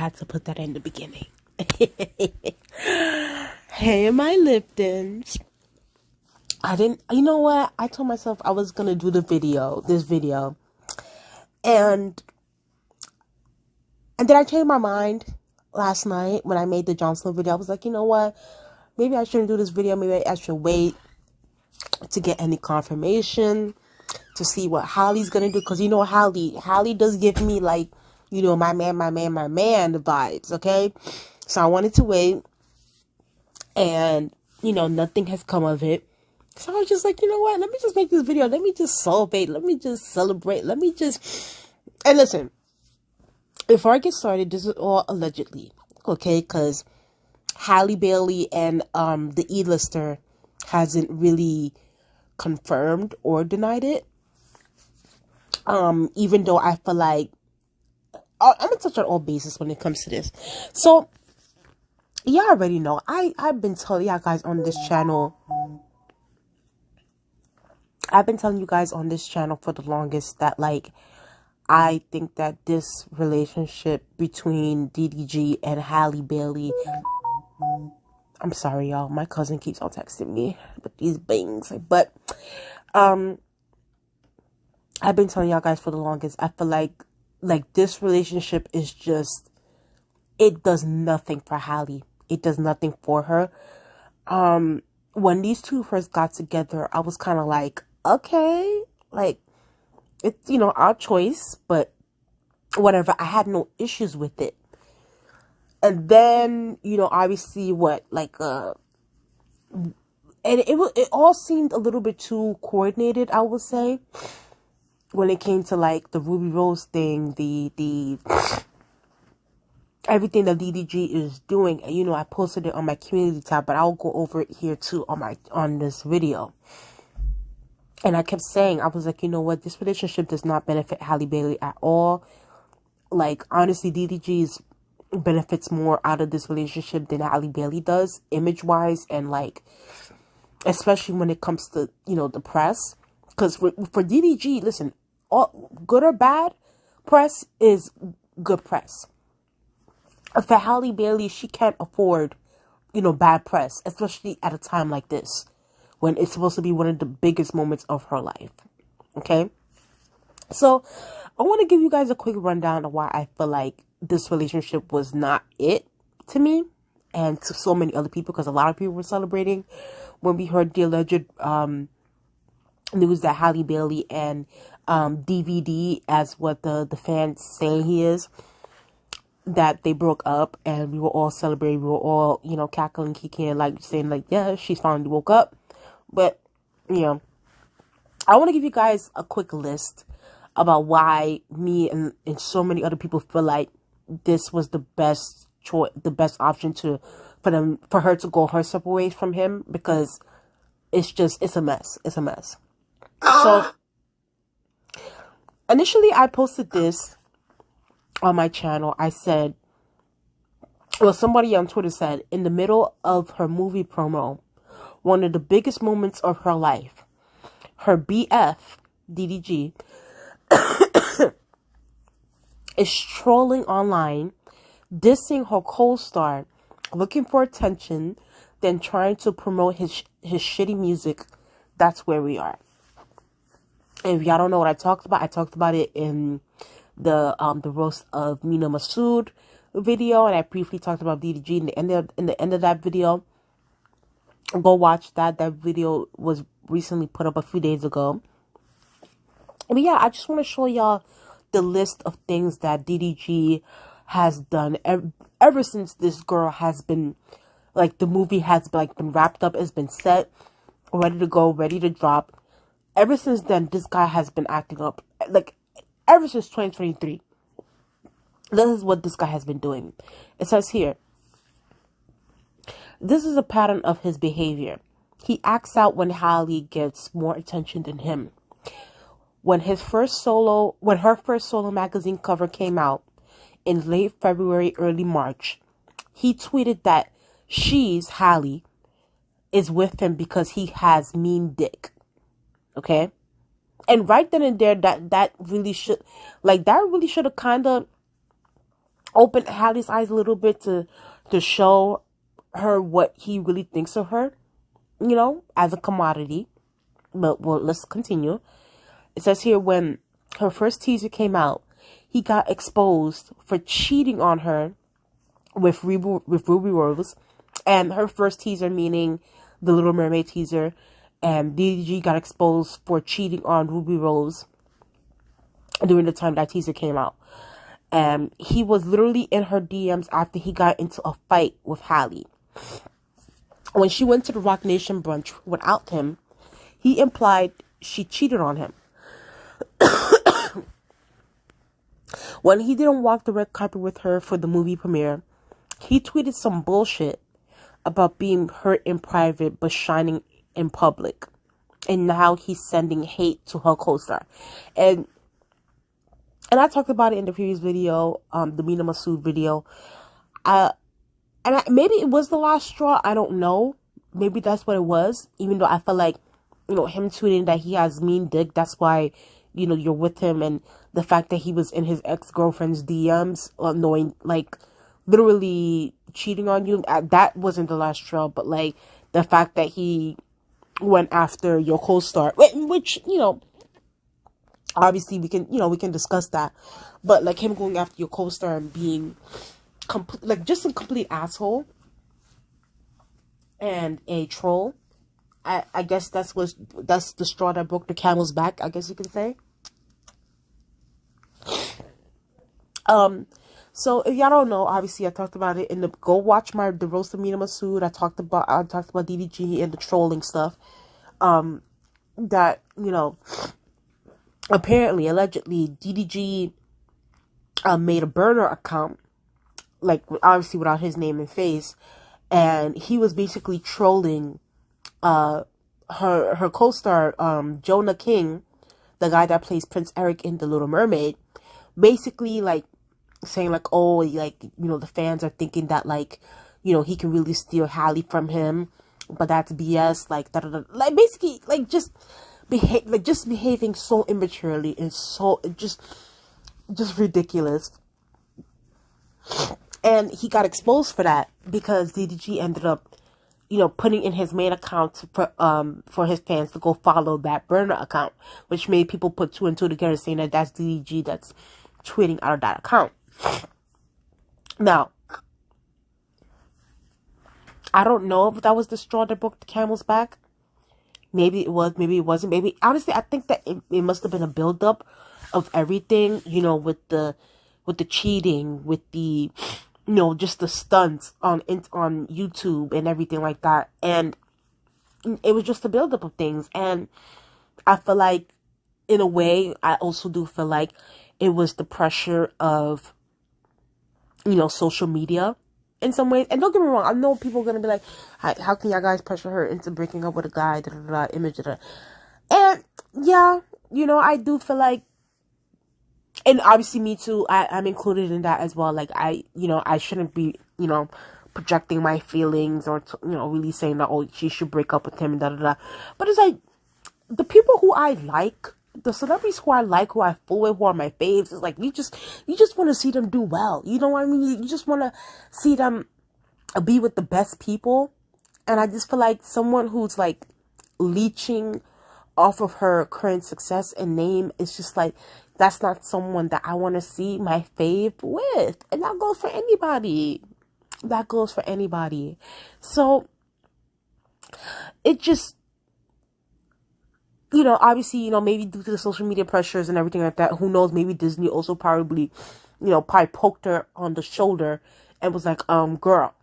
had to put that in the beginning. Hey, my Liptons. You know what? I told myself I was going to do this video. And then I changed my mind last night when I made the Jon Snow video. I was like, you know what? Maybe I shouldn't do this video. Maybe I should wait to get any confirmation to see what Halle's going to do. Because, you know, Halle does give me, like, you know, my man vibes, okay? So I wanted to wait. And, you know, nothing has come of it. So I was just like, you know what? Let me just make this video. Let me just celebrate. Let me just celebrate. Let me just... And listen, before I get started, this is all allegedly, okay? Because Halle Bailey and the E-lister hasn't really confirmed or denied it. Even though I feel like... I'm going to touch on all bases when it comes to this. So, y'all already know. I've been telling y'all guys on this channel... I've been telling you guys on this channel for the longest that, like, I think that this relationship between DDG and Halle Bailey... I'm sorry, y'all. My cousin keeps on texting me with these bangs. But, I've been telling y'all guys for the longest. I feel like this relationship is just... It does nothing for Halle. It does nothing for her. When these two first got together, I was kind of like... Okay, like, it's, you know, our choice, but whatever. I had no issues with it. And then, you know, obviously and it all seemed a little bit too coordinated, I would say, when it came to, like, the Ruby Rose thing, the everything that DDG is doing. And, you know, I posted it on my community tab, but I'll go over it here too on this video. And I kept saying, I was like, you know what? This relationship does not benefit Halle Bailey at all. Like, honestly, DDG's benefits more out of this relationship than Halle Bailey does, image-wise. And, like, especially when it comes to, you know, the press. Because for DDG, listen, all good or bad, press is good press. For Halle Bailey, she can't afford, you know, bad press. Especially at a time like this, when it's supposed to be one of the biggest moments of her life. Okay? So, I want to give you guys a quick rundown of why I feel like this relationship was not it to me. And to so many other people. Because a lot of people were celebrating when we heard the alleged news that Halle Bailey and DVD, as what the fans say he is, that they broke up. And we were all celebrating. We were all, you know, cackling, kicking, like, saying, like, yeah, she finally woke up. But, you know, I want to give you guys a quick list about why me and so many other people feel like this was the best choice, the best option for her to go her separate ways from him, because it's a mess. It's a mess. So, initially I posted this on my channel. I said, well, somebody on Twitter said, in the middle of her movie promo, one of the biggest moments of her life, her BF, DDG, is trolling online, dissing her co-star, looking for attention, then trying to promote his shitty music. That's where we are. And if y'all don't know what I talked about it in the roast of Mina Masood video, and I briefly talked about DDG in the end of that video. Go watch that. That video was recently put up a few days ago. But yeah, I just want to show y'all the list of things that DDG has done ever since this girl has been, like, the movie has been wrapped up, has been set, ready to go, ready to drop. Ever since then, this guy has been acting up, like, ever since 2023. This is what this guy has been doing. It says here, this is a pattern of his behavior. He acts out when Halle gets more attention than him. When her first solo magazine cover came out in late February, early March, he tweeted that Halle is with him because he has mean dick. Okay? And right then and there, that really should have kind of open Hallie's eyes a little bit to show her what he really thinks of her, you know, as a commodity. But well, let's continue. It says here, when her first teaser came out, he got exposed for cheating on her with Ruby Rose, and her first teaser, meaning the Little Mermaid teaser, and DDG got exposed for cheating on Ruby Rose during the time that teaser came out. And he was literally in her DMs after he got into a fight with Halle. When she went to the Rock Nation brunch without him, he implied she cheated on him. When he didn't walk the red carpet with her for the movie premiere, he tweeted some bullshit about being hurt in private but shining in public. And now he's sending hate to her co-star. And I talked about it in the previous video, the Mina Masood video. Maybe it was the last straw. I don't know. Maybe that's what it was. Even though I felt like, you know, him tweeting that he has mean dick, that's why, you know, you're with him. And the fact that he was in his ex-girlfriend's DMs, knowing, like, literally cheating on you, that wasn't the last straw. But, like, the fact that he went after your co-star, which, you know, obviously we can discuss that. But, like, him going after your co-star and being just a complete asshole and a troll, I guess that's the straw that broke the camel's back, I guess you could say. So if y'all don't know, obviously I talked about it go watch the roast of Mina Masood. I talked about DDG and the trolling stuff. That, you know, apparently, allegedly, DDG made a burner account, like, obviously without his name and face, and he was basically trolling her co-star, Jonah King, the guy that plays Prince Eric in The Little Mermaid, basically, like, saying, like, oh, like, you know, the fans are thinking that, like, you know, he can really steal Halle from him, but that's BS, like, like, basically, like, just behaving so immaturely and so, just ridiculous. And he got exposed for that because DDG ended up, you know, putting in his main account for his fans to go follow that burner account, which made people put two and two together, saying that that's DDG that's tweeting out of that account. Now, I don't know if that was the straw that broke the camel's back. Maybe it was, maybe it wasn't. Maybe, honestly, I think that it must have been a buildup of everything, you know, with the cheating, with the, you know, just the stunts on YouTube and everything like that. And it was just a buildup of things. And I feel like, in a way, I also do feel like it was the pressure of, you know, social media in some ways. And don't get me wrong, I know people are going to be like, how can y'all guys pressure her into breaking up with a guy, image, and yeah, you know, I do feel like, and obviously me too, I'm included in that as well. Like, you know, I shouldn't be, you know, projecting my feelings or, you know, really saying that, oh, she should break up with him and But it's like, the people who I like, the celebrities who I like, who I fool with, who are my faves, it's like, you just want to see them do well. You know what I mean? You just want to see them be with the best people. And I just feel like someone who's, like, leeching off of her current success and name, it's just like, that's not someone that I want to see my fave with. And that goes for anybody. That goes for anybody. So, it just, you know, obviously, you know, maybe due to the social media pressures and everything like that, who knows, maybe Disney also probably poked her on the shoulder and was like, girl,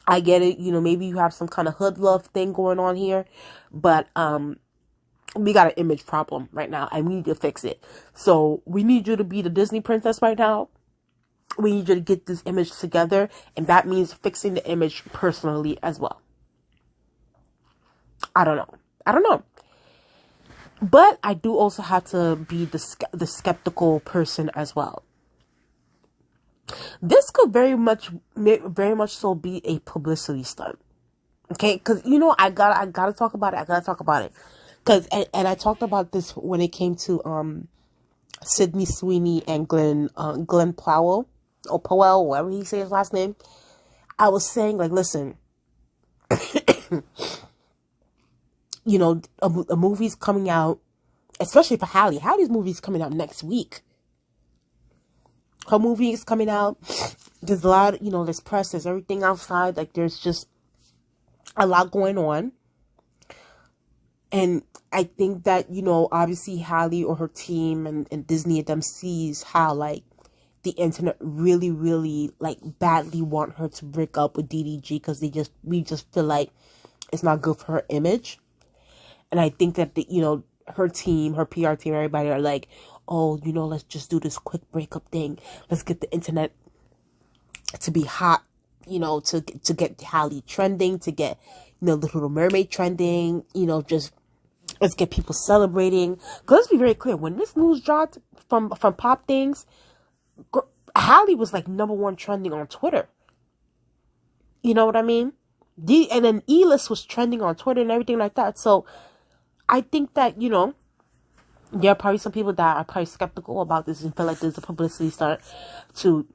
I get it, you know, maybe you have some kind of hood love thing going on here, but, we got an image problem right now, and we need to fix it. So, we need you to be the Disney princess right now. We need you to get this image together, and that means fixing the image personally as well. I don't know. But I do also have to be the skeptical person as well. This could very much so be a publicity stunt. Okay, because, you know, I gotta talk about it. Because, and I talked about this when it came to Sydney Sweeney and Glenn Powell, or Powell, whatever he says his last name. I was saying, like, listen, you know, a movie's coming out, especially for Halle. Halle's movie's coming out next week. Her movie is coming out. There's a lot, you know, there's press, there's everything outside. Like, there's just a lot going on. And I think that, you know, obviously Halle or her team and Disney and them sees how, like, the internet really, really, like, badly want her to break up with DDG because we just feel like it's not good for her image. And I think that, you know, her team, her PR team, everybody are like, oh, you know, let's just do this quick breakup thing. Let's get the internet to be hot, you know, to get Halle trending, to get, you know, the Little Mermaid trending, you know, just let's get people celebrating. Because let's be very clear, when this news dropped from Pop Things, Halle was like #1 trending on Twitter. You know what I mean? And then E-List was trending on Twitter and everything like that. So I think that, you know, there are probably some people that are probably skeptical about this and feel like there's a publicity stunt to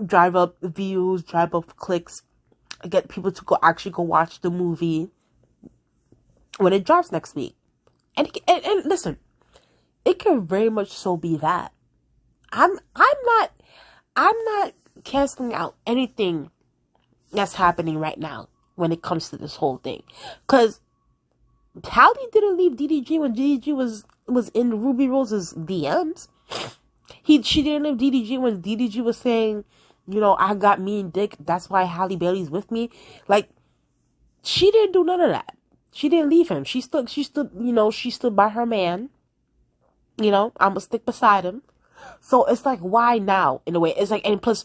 drive up views, drive up clicks, get people to actually go watch the movie when it drops next week. And listen, it can very much so be that. I'm not canceling out anything that's happening right now when it comes to this whole thing, because Halle didn't leave DDG when DDG was in Ruby Rose's DMs. She didn't leave DDG when DDG was saying, you know, I got mean dick, that's why Halle Bailey's with me. Like, she didn't do none of that. She didn't leave him. She stood, you know, she stood by her man. You know, I'm gonna stick beside him. So it's like, why now? In a way, it's like, and plus,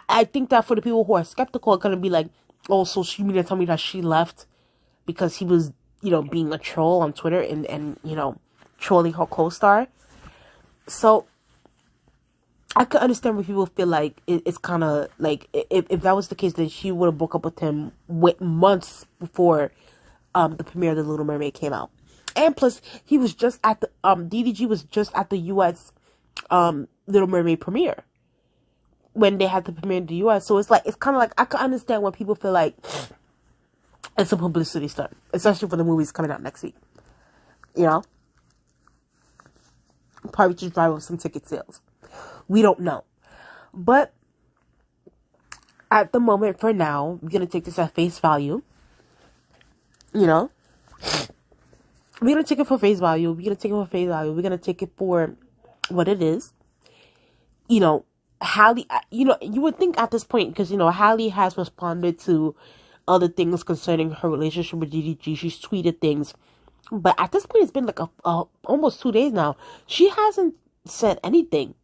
I think that for the people who are skeptical, it's gonna be like, oh, so she mean to tell me that she left because he was, you know, being a troll on Twitter and you know, trolling her co-star. So I could understand when people feel like it's kind of like, if that was the case, then she would have broke up with him months before the premiere of The Little Mermaid came out. And plus, he was just at the DDG was just at the US Little Mermaid premiere when they had the premiere in the US. So it's like, it's kind of like, I can understand when people feel like it's a publicity stunt, especially for the movies coming out next week. You know, probably just drive up some ticket sales. We don't know, but at the moment, for now, we're gonna take this at face value. You know, we're gonna take it for face value. We're gonna take it for face value. We're gonna take it for what it is. You know, Halle, you know, you would think at this point, because, you know, Halle has responded to other things concerning her relationship with DDG. She's tweeted things. But at this point, it's been like almost 2 days now. She hasn't said anything.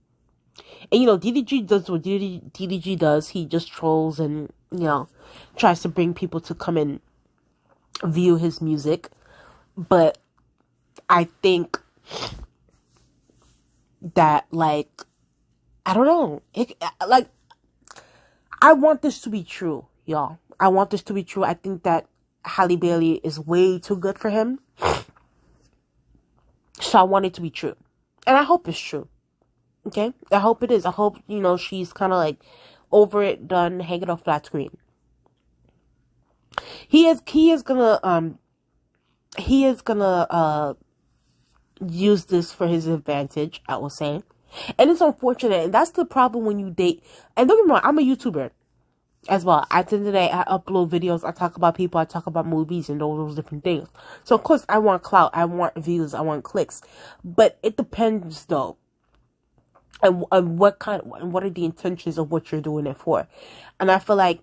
And, you know, DDG does what DDG does. He just trolls and, you know, tries to bring people to come and view his music. But I think that, like, I don't know. Like, I want this to be true, y'all. I want this to be true. I think that Halle Bailey is way too good for him. So I want it to be true. And I hope it's true. Okay? I hope it is. I hope, you know, she's kind of like over it, done, hanging off flat screen. He is gonna use this for his advantage, I will say. And it's unfortunate, and that's the problem when you date. And don't get me wrong, I'm a YouTuber as well. At the end of the day, I upload videos, I talk about people, I talk about movies and all those different things. So of course I want clout, I want views, I want clicks. But it depends though. And what are the intentions of what you're doing it for? And I feel like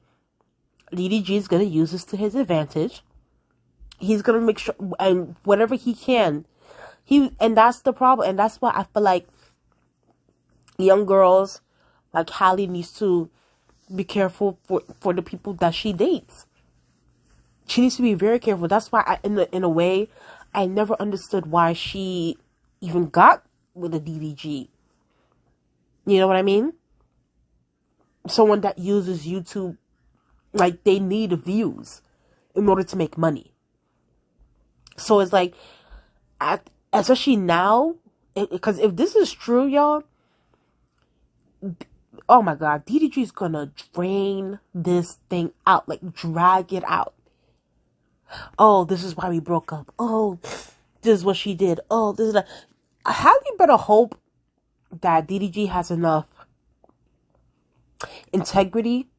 DDG is gonna use this to his advantage. He's gonna make sure, and whatever he can, and that's the problem. And that's why I feel like young girls like Halle needs to be careful for the people that she dates. She needs to be very careful. That's why in a way, I never understood why she even got with a DDG. You know what I mean? Someone that uses YouTube, like, they need views in order to make money. So it's like, especially now, because if this is true, y'all, oh my God, DDG is gonna drain this thing out, like drag it out. Oh, this is why we broke up. Oh, this is what she did. Oh, this is that. How you better hope that DDG has enough integrity,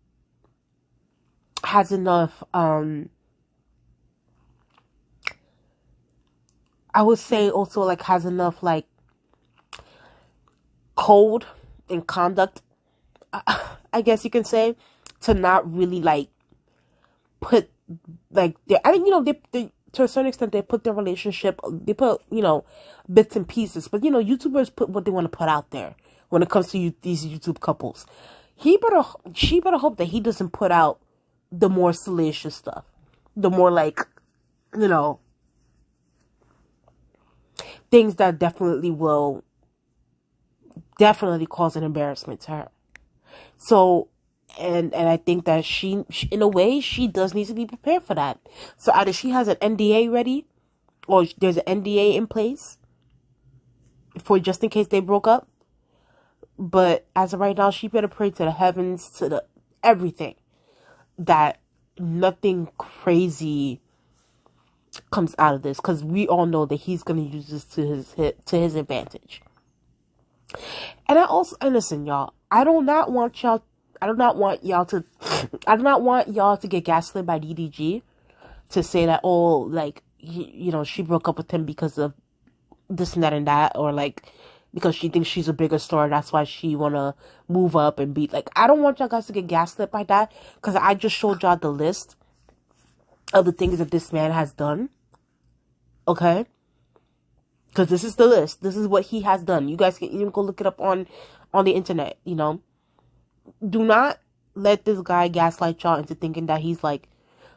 has enough, I would say also like has enough like code and conduct, I guess you can say, to not really like put like I think, you know, they to a certain extent they put their relationship, they put, you know, bits and pieces, but you know, YouTubers put what they want to put out there when it comes to these YouTube couples. She better hope that he doesn't put out the more salacious stuff, the more like, you know, things that definitely will cause an embarrassment to her. So, and I think that she, in a way, she does need to be prepared for that. So either she has an NDA ready, or there's an NDA in place for just in case they broke up. But as of right now, she better pray to the heavens, to the everything, that nothing crazy comes out of this, because we all know that he's going to use this to his advantage. And I also, and listen, y'all, I do not want y'all to get gaslit by DDG to say that, oh, like, you know, she broke up with him because of this and that and that, or like because she thinks she's a bigger star, that's why she wanna move up and be like. I don't want y'all guys to get gaslit by that, because I just showed y'all the list of the things that this man has done. Okay, because this is the list. This is what he has done. You guys can even go look it up on the internet. You know, do not let this guy gaslight y'all into thinking that he's like,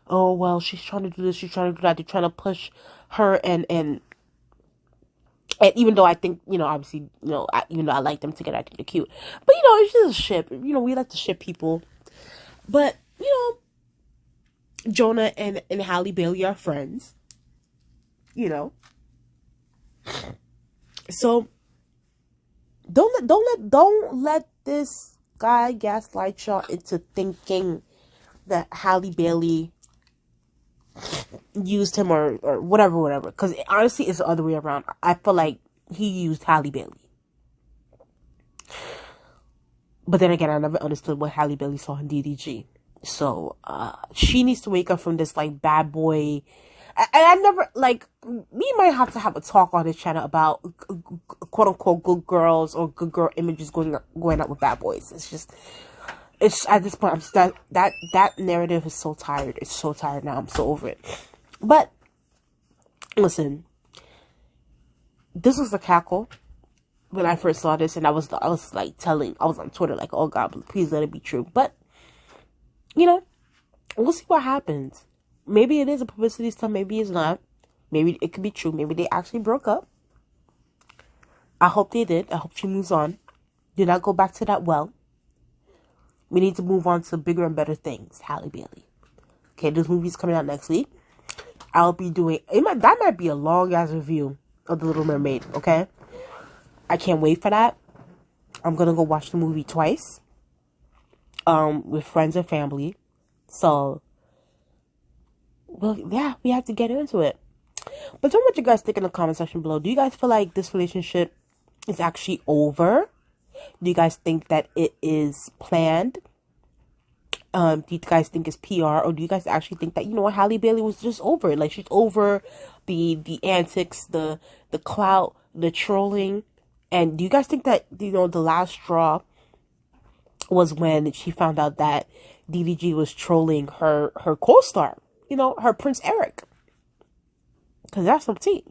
oh well, she's trying to do this, she's trying to do that. They're trying to push her and even though I think, you know, obviously, you know, I like them together, I think they're cute. But, you know, it's just a ship. You know, we like to ship people. But, you know, Jonah and Halle Bailey are friends. You know. So, don't let this guy gaslight y'all into thinking that Halle Bailey used him or whatever, because honestly it's the other way around. I feel like he used Halle Bailey, but then again, I never understood what Halle Bailey saw in DDG. So she needs to wake up from this like bad boy. I never, like, we might have to have a talk on this channel about quote unquote good girls or good girl images going out with bad boys. It's at this point, I'm just, that narrative is so tired. It's so tired now. I'm so over it. But listen, this was a cackle when I first saw this, and I was like I was on Twitter like, oh God, please let it be true. But you know, we'll see what happens. Maybe it is a publicity stunt. Maybe it's not. Maybe it could be true. Maybe they actually broke up. I hope they did. I hope she moves on. Do not go back to that well. We need to move on to bigger and better things, Halle Bailey. Okay, this movie's coming out next week. I'll be doing that might be a long ass review of The Little Mermaid, okay? I can't wait for that. I'm gonna go watch the movie twice. With friends and family. So, well, yeah, we have to get into it. But tell me what you guys think in the comment section below. Do you guys feel like this relationship is actually over? Do you guys think that it is planned? Do you guys think it's PR, or do you guys actually think that, you know what, Halle Bailey was just over it? Like, she's over the antics, the clout, the trolling. And do you guys think that, you know, the last straw was when she found out that DDG was trolling her co-star, you know, her Prince Eric? Because that's some tea.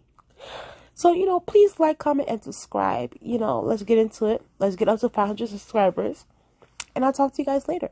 So, you know, please like, comment, and subscribe. You know, let's get into it. Let's get up to 500 subscribers. And I'll talk to you guys later.